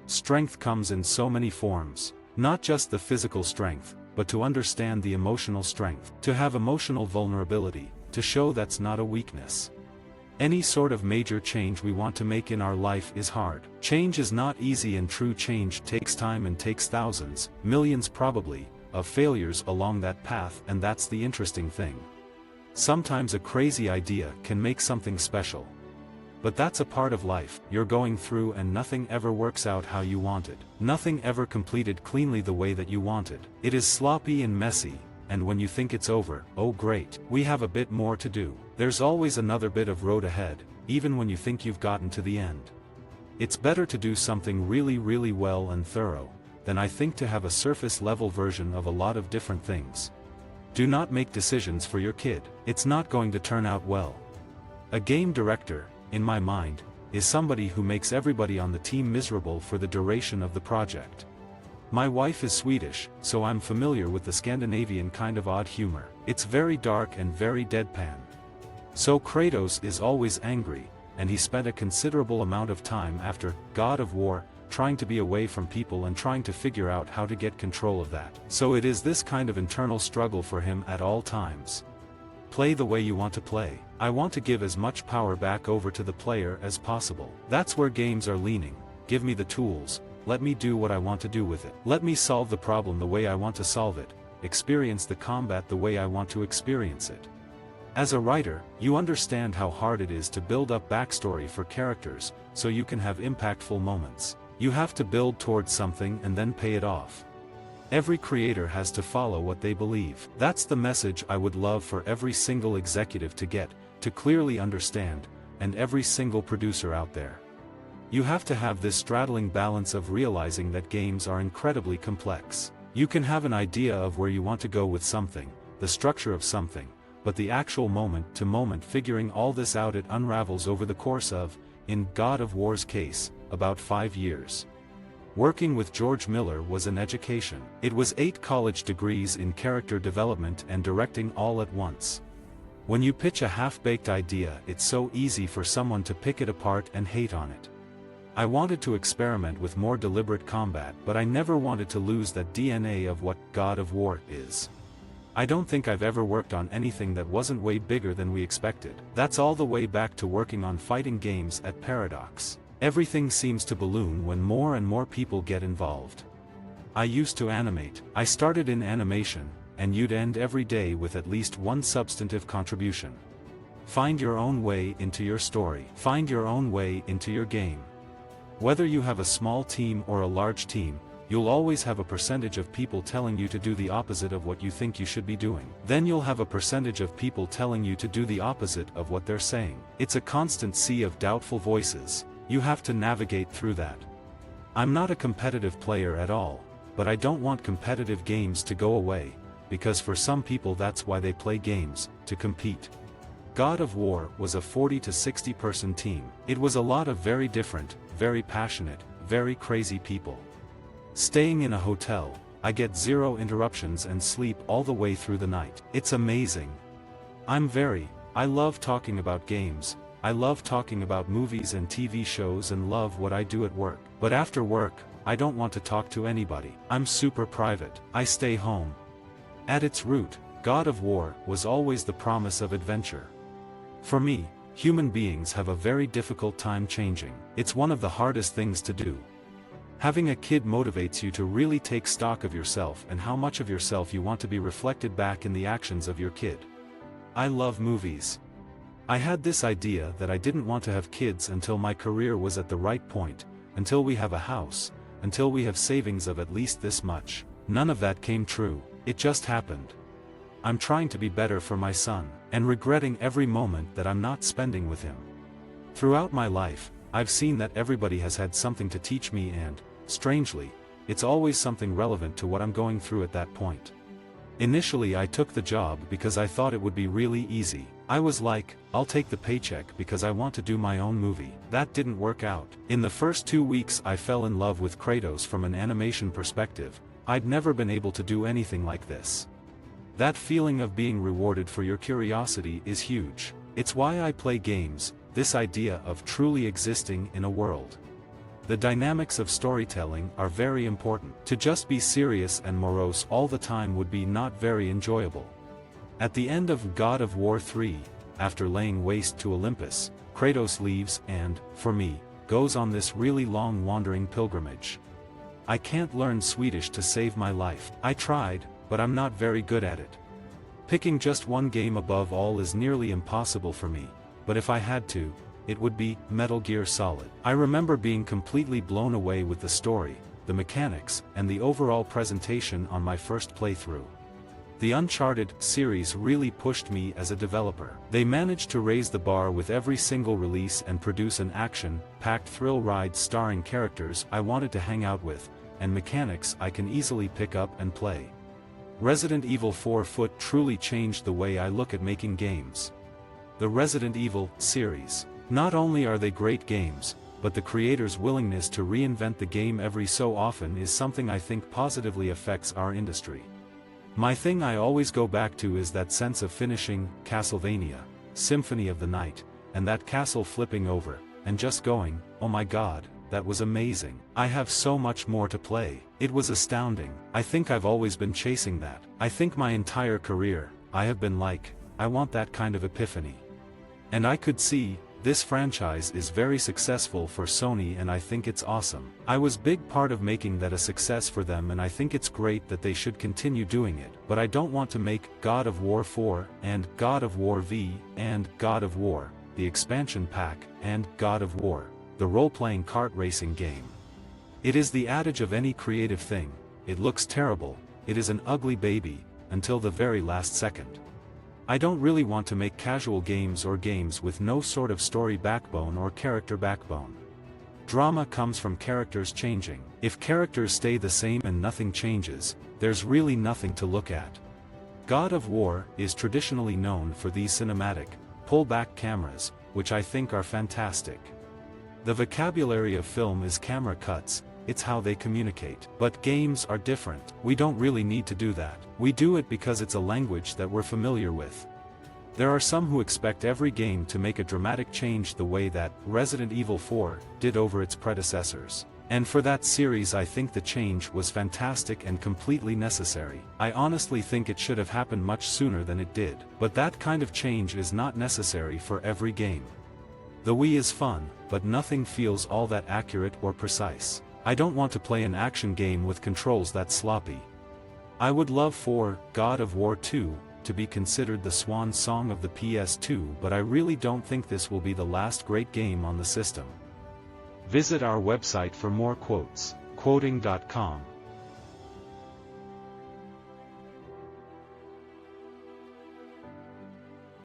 Strength comes in so many forms. Not just the physical strength, but to understand the emotional strength. To have emotional vulnerability, to show that's not a weakness. Any sort of major change we want to make in our life is hard. Change is not easy, and true change takes time and takes thousands, millions probably, of failures along that path, and that's the interesting thing. Sometimes a crazy idea can make something special. But that's a part of life. You're going through and nothing ever works out how you wanted. Nothing ever completed cleanly the way that you wanted. It is sloppy and messy, and when you think it's over, oh great, we have a bit more to do. There's always another bit of road ahead, even when you think you've gotten to the end. It's better to do something really well and thorough, than I think to have a surface-level version of a lot of different things. Do not make decisions for your kid. It's not going to turn out well. A game director, in my mind, is somebody who makes everybody on the team miserable for the duration of the project. My wife is Swedish, so I'm familiar with the Scandinavian kind of odd humor. It's very dark and very deadpan. So Kratos is always angry, and he spent a considerable amount of time after God of War trying to be away from people and trying to figure out how to get control of that. So it is this kind of internal struggle for him at all times. Play the way you want to play. I want to give as much power back over to the player as possible. That's where games are leaning. Give me the tools, let me do what I want to do with it. Let me solve the problem the way I want to solve it, experience the combat the way I want to experience it. As a writer, you understand how hard it is to build up backstory for characters, so you can have impactful moments. You have to build towards something and then pay it off. Every creator has to follow what they believe. That's the message I would love for every single executive to get, to clearly understand, and every single producer out there. You have to have this straddling balance of realizing that games are incredibly complex. You can have an idea of where you want to go with something, the structure of something, but the actual moment-to-moment figuring all this out, it unravels over the course of, in God of War's case, about 5 years. Working with George Miller was an education. It was 8 college degrees in character development and directing all at once. When you pitch a half-baked idea, it's so easy for someone to pick it apart and hate on it. I wanted to experiment with more deliberate combat, but I never wanted to lose that DNA of what God of War is. I don't think I've ever worked on anything that wasn't way bigger than we expected. That's all the way back to working on fighting games at Paradox. Everything seems to balloon when more and more people get involved. I used to animate. I started in animation, and you'd end every day with at least one substantive contribution. Find your own way into your story. Find your own way into your game. Whether you have a small team or a large team, you'll always have a percentage of people telling you to do the opposite of what you think you should be doing. Then you'll have a percentage of people telling you to do the opposite of what they're saying. It's a constant sea of doubtful voices. You have to navigate through that. I'm not a competitive player at all, but I don't want competitive games to go away, because for some people that's why they play games, to compete. God of War was a 40 to 60 person team. It was a lot of very different, very passionate, very crazy people. Staying in a hotel, I get 0 interruptions and sleep all the way through the night. It's amazing. I love talking about games. I love talking about movies and TV shows and love what I do at work. But after work, I don't want to talk to anybody. I'm super private. I stay home. At its root, God of War was always the promise of adventure. For me, human beings have a very difficult time changing. It's one of the hardest things to do. Having a kid motivates you to really take stock of yourself and how much of yourself you want to be reflected back in the actions of your kid. I love movies. I had this idea that I didn't want to have kids until my career was at the right point, until we have a house, until we have savings of at least this much. None of that came true. It just happened. I'm trying to be better for my son, and regretting every moment that I'm not spending with him. Throughout my life, I've seen that everybody has had something to teach me and, strangely, it's always something relevant to what I'm going through at that point. Initially I took the job because I thought it would be really easy. I was like, I'll take the paycheck because I want to do my own movie. That didn't work out. In the first 2 weeks I fell in love with Kratos from an animation perspective. I'd never been able to do anything like this. That feeling of being rewarded for your curiosity is huge. It's why I play games, this idea of truly existing in a world. The dynamics of storytelling are very important. To just be serious and morose all the time would be not very enjoyable. At the end of God of War 3, after laying waste to Olympus, Kratos leaves and, for me, goes on this really long wandering pilgrimage. I can't learn Swedish to save my life. I tried, but I'm not very good at it. Picking just one game above all is nearly impossible for me, but if I had to, it would be Metal Gear Solid. I remember being completely blown away with the story, the mechanics, and the overall presentation on my first playthrough. The Uncharted series really pushed me as a developer. They managed to raise the bar with every single release and produce an action-packed thrill ride starring characters I wanted to hang out with, and mechanics I can easily pick up and play. Resident Evil 4 truly changed the way I look at making games. The Resident Evil series. Not only are they great games, but the creators' willingness to reinvent the game every so often is something I think positively affects our industry. My thing I always go back to is that sense of finishing Castlevania, Symphony of the Night, and that castle flipping over, and just going, oh my god, that was amazing. I have so much more to play. It was astounding. I think I've always been chasing that. I think my entire career, I have been like, I want that kind of epiphany. And I could see, this franchise is very successful for Sony and I think it's awesome. I was big part of making that a success for them and I think it's great that they should continue doing it. But I don't want to make God of War 4, and God of War V, and God of War, the expansion pack, and God of War, the role-playing kart racing game. It is the adage of any creative thing, it looks terrible, it is an ugly baby, until the very last second. I don't really want to make casual games or games with no sort of story backbone or character backbone. Drama comes from characters changing. If characters stay the same and nothing changes, there's really nothing to look at. God of War is traditionally known for these cinematic, pull-back cameras, which I think are fantastic. The vocabulary of film is camera cuts, it's how they communicate. But games are different. We don't really need to do that. We do it because it's a language that we're familiar with. There are some who expect every game to make a dramatic change the way that Resident Evil 4 did over its predecessors. And for that series I think the change was fantastic and completely necessary. I honestly think it should have happened much sooner than it did. But that kind of change is not necessary for every game. The Wii is fun, but nothing feels all that accurate or precise. I don't want to play an action game with controls that sloppy. I would love for God of War 2 to be considered the swan song of the PS2, but I really don't think this will be the last great game on the system. Visit our website for more quotes, quoting.com.